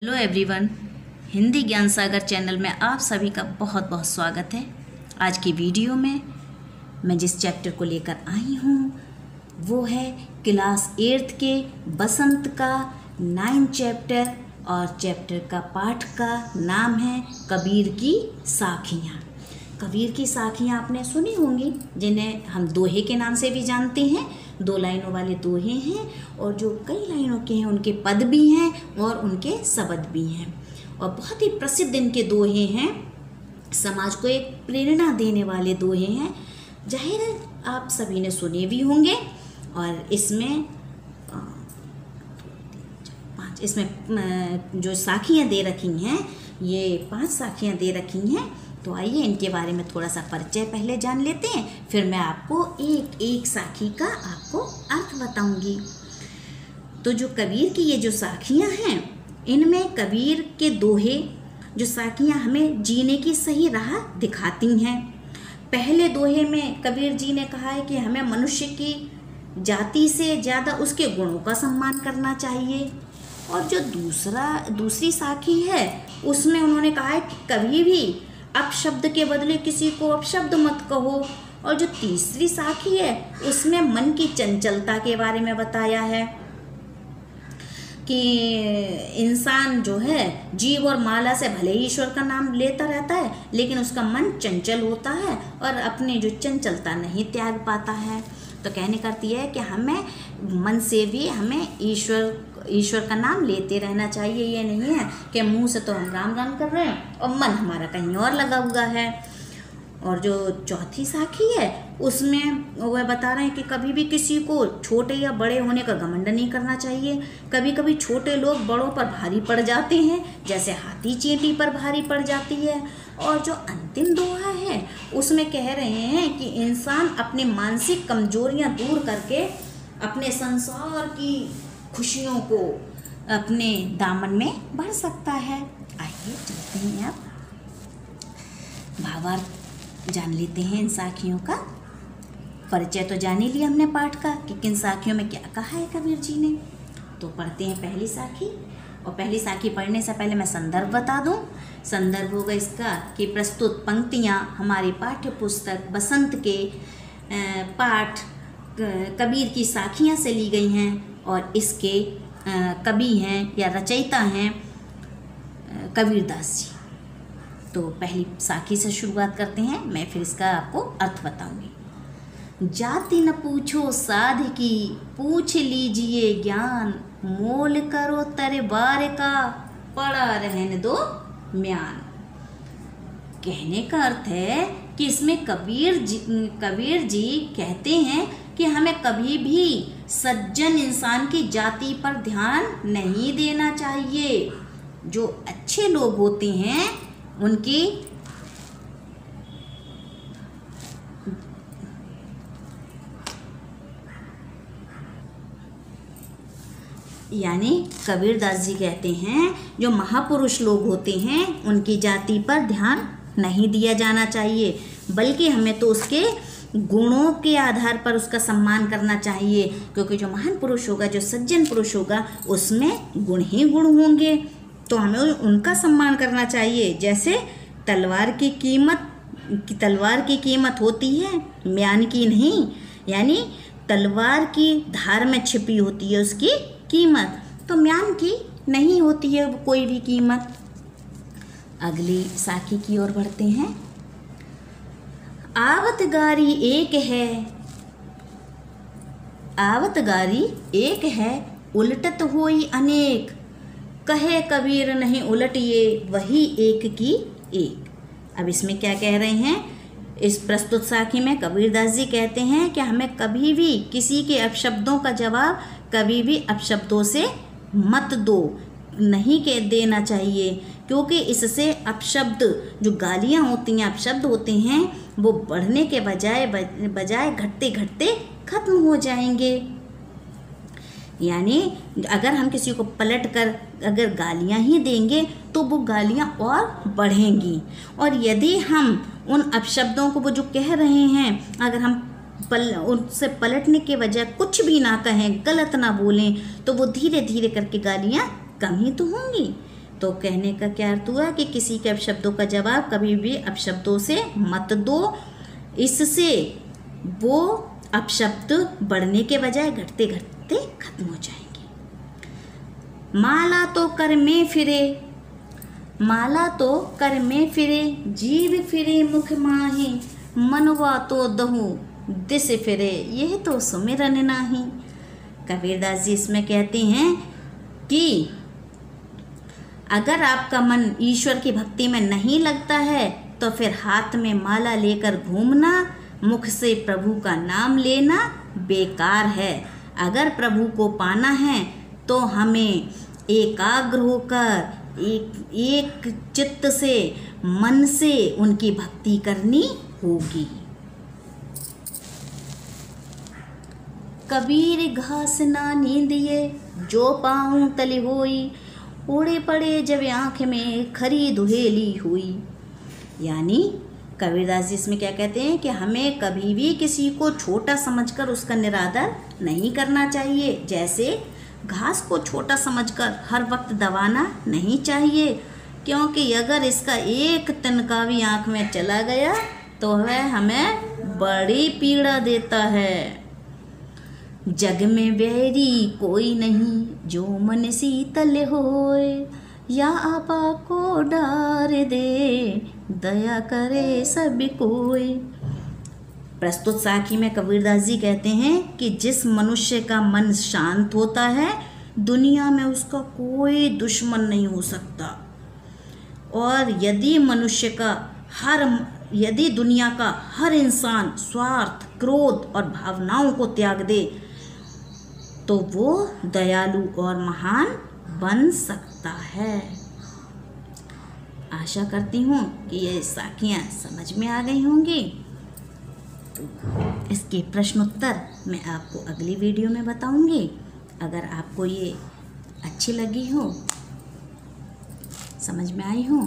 Hello everyone, Hindi ज्ञान सागर channel में आप सभी का बहुत बहुत स्वागत है। आज की वीडियो में मैं जिस चैप्टर को लेकर आई हूँ वो है क्लास 8 के बसंत का 9 चैप्टर, और चैप्टर का पाठ का नाम है कबीर की साखियाँ। कबीर की साखियाँ आपने सुनी होंगी, जिन्हें हम दोहे के नाम से भी जानते हैं। 2 लाइनों वाले दोहे हैं और जो कई लाइनों के हैं, उनके पद भी हैं और उनके शब्द भी हैं, और बहुत ही प्रसिद्ध इनके दोहे हैं। समाज को एक प्रेरणा देने वाले दोहे हैं। जाहिर है आप सभी ने सुने भी होंगे। और इसमें जो साखियाँ दे रखी हैं, ये 5 साखियाँ दे रखी हैं। तो आइए इनके बारे में थोड़ा सा परिचय पहले जान लेते हैं, फिर मैं आपको एक एक साखी का आपको अर्थ बताऊंगी। तो जो कबीर की ये जो साखियाँ हैं, इनमें कबीर के दोहे जो साखियाँ हमें जीने की सही राह दिखाती हैं। पहले दोहे में कबीर जी ने कहा है कि हमें मनुष्य की जाति से ज़्यादा उसके गुणों का सम्मान करना चाहिए। और जो दूसरी साखी है, उसमें उन्होंने कहा है कि कभी भी अपशब्द के बदले किसी को अपशब्द मत कहो। और जो तीसरी साखी है, उसमें मन की चंचलता के बारे में बताया है कि इंसान जो है जीव और माला से भले ही ईश्वर का नाम लेता रहता है, लेकिन उसका मन चंचल होता है और अपनी जो चंचलता नहीं त्याग पाता है। तो कहने करती है कि हमें मन से भी हमें ईश्वर का नाम लेते रहना चाहिए। ये नहीं है कि मुंह से तो हम राम राम कर रहे हैं और मन हमारा कहीं और लगा हुआ है। और जो चौथी साखी है, उसमें वह बता रहे हैं कि कभी भी किसी को छोटे या बड़े होने का घमंड नहीं करना चाहिए। कभी कभी छोटे लोग बड़ों पर भारी पड़ जाते हैं, जैसे हाथी चींटी पर भारी पड़ जाती है। और जो अंतिम दोहा है, उसमें कह रहे हैं कि इंसान अपनी मानसिक कमजोरियां दूर करके अपने संसार की खुशियों को अपने दामन में भर सकता है। आइए चलते हैं, अब भावार्थ जान लेते हैं इन साखियों का। परिचय तो जान ही लिया हमने पाठ का कि किन साखियों में क्या कहा है कबीर जी ने। तो पढ़ते हैं पहली साखी। और पहली साखी पढ़ने से पहले मैं संदर्भ बता दूं। संदर्भ होगा इसका कि प्रस्तुत पंक्तियां हमारी पाठ्य पुस्तक बसंत के पाठ कबीर की साखियां से ली गई हैं, और इसके कवि हैं या रचयिता हैं कबीरदास जी। तो पहली साखी से शुरुआत करते हैं, मैं फिर इसका आपको अर्थ बताऊंगी। जाति न पूछो साध की, पूछ लीजिए ज्ञान, मोल करो तरे बार का, पड़ा रहने दो म्यान। कहने का अर्थ है कि इसमें कबीर जी कहते हैं कि हमें कभी भी सज्जन इंसान की जाति पर ध्यान नहीं देना चाहिए। जो अच्छे लोग होते हैं उनकी यानी कबीरदास जी कहते हैं जो महापुरुष लोग होते हैं उनकी जाति पर ध्यान नहीं दिया जाना चाहिए, बल्कि हमें तो उसके गुणों के आधार पर उसका सम्मान करना चाहिए। क्योंकि जो महान पुरुष होगा, जो सज्जन पुरुष होगा, उसमें गुण ही गुण होंगे, तो हमें उनका सम्मान करना चाहिए। जैसे तलवार की कीमत होती है, म्यान की नहीं। यानी तलवार की धार में छिपी होती है उसकी कीमत, तो म्यान की नहीं होती है कोई भी कीमत। अगली साखी की ओर बढ़ते हैं। आवत गारी एक है, उलटत होई अनेक, कहे कबीर नहीं उलटिए, वही एक की एक। अब इसमें क्या कह रहे हैं, इस प्रस्तुत साखी में कबीरदास जी कहते हैं कि हमें कभी भी किसी के अपशब्दों का जवाब कभी भी अपशब्दों से मत दो, नहीं कह देना चाहिए। क्योंकि इससे अपशब्द जो गालियाँ होती हैं, अपशब्द होते हैं, वो बढ़ने के बजाय घटते घटते खत्म हो जाएंगे। यानी अगर हम किसी को पलट कर अगर गालियाँ ही देंगे तो वो गालियाँ और बढ़ेंगी। और यदि हम उन अपशब्दों को वो जो कह रहे हैं, अगर हम उनसे पलटने के बजाय कुछ भी ना कहें, गलत ना बोलें, तो वो धीरे धीरे करके गालियाँ कम ही तो होंगी। तो कहने का क्या अर्थ हुआ कि किसी के अपशब्दों का जवाब कभी भी अपशब्दों से मत दो, इससे वो अपशब्द बढ़ने के बजाय घटते घटते खत्म हो जाएंगे। माला तो कर में फिरे, माला तो कर में फिरे, जीव फिरे मुख माही, मनवा तो दहु दिस फिरे, यह तो सुमिरन नाही। कबीरदास जी इसमें कहते हैं कि अगर आपका मन ईश्वर की भक्ति में नहीं लगता है तो फिर हाथ में माला लेकर घूमना, मुख से प्रभु का नाम लेना बेकार है। अगर प्रभु को पाना है तो हमें एकाग्र होकर एक चित्त से, मन से उनकी भक्ति करनी होगी। कबीर घास ना नींदिए, जो पाऊँ तले होई, उड़े पड़े जब आँख में खरी दुहेली हुई। यानी कबीरदास जी इसमें क्या कहते हैं कि हमें कभी भी किसी को छोटा समझकर उसका निरादर नहीं करना चाहिए। जैसे घास को छोटा समझकर हर वक्त दबाना नहीं चाहिए, क्योंकि अगर इसका एक तिनका भी आँख में चला गया तो वह हमें बड़ी पीड़ा देता है। जग में बैरी कोई नहीं, जो मन शीतल होए, या आपा को डार दे, दया करे सब कोई। प्रस्तुत साखी में कबीरदास जी कहते हैं कि जिस मनुष्य का मन शांत होता है, दुनिया में उसका कोई दुश्मन नहीं हो सकता। और यदि दुनिया का हर इंसान स्वार्थ, क्रोध और भावनाओं को त्याग दे तो वो दयालु और महान बन सकता है। आशा करती हूँ कि ये साखियाँ समझ में आ गई होंगी। तो इसके प्रश्नोत्तर मैं आपको अगली वीडियो में बताऊँगी। अगर आपको ये अच्छी लगी हो, समझ में आई हो,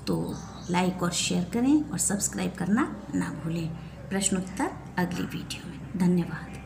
तो लाइक और शेयर करें और सब्सक्राइब करना ना भूलें। प्रश्नोत्तर अगली वीडियो में। धन्यवाद।